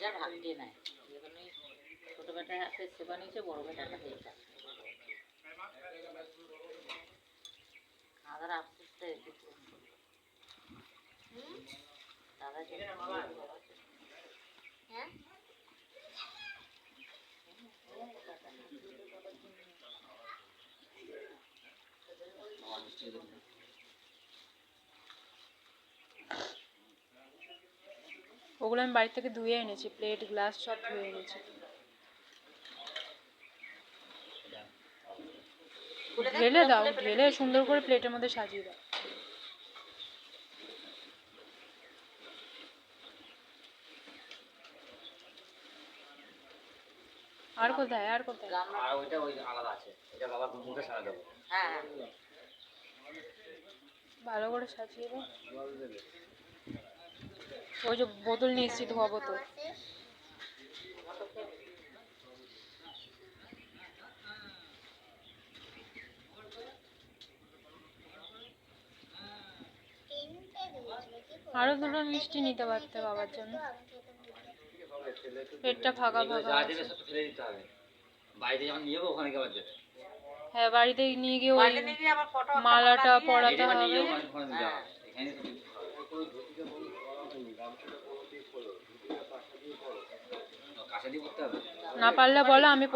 Better ভাগ দিয়ে নেয়, ছোট বেটার হাতে সেবা নিয়েছে, বড় বেটার হাতে এটা। আদার আফসোসটা একটু পূরণ করলো দাদা। হ্যাঁ ওগুলো আমি বাড়ি থেকে ধুয়ে এনেছি, প্লেট গ্লাস সব ধুয়ে এনেছি। ঢেলে দাও, ঢেলে সুন্দর করে প্লেটের মধ্যে সাজিয়ে দাও। আর কোথায়, আর কোথায়? আর ওইটা ওই আলাদা আছে, এটা বাবা মুখে সারা দেবো। হ্যাঁ ভালো করে সাজিয়ে দাও। ওই যে বোতল নিয়ে এসেছি, ধোয়া বোতল। আরো দুটো মিষ্টি নিতে পারতে বাবার জন্য, পেটটা ফাঁকা ফাঁকা। বাইরে যখন নিয়ে যাবো ওখানে গিয়ে আবার দেবে। হ্যাঁ, বাড়িতে নিয়ে গিয়ে ওই মালাটা পরাতে হবে। না পারলে বলো, আমি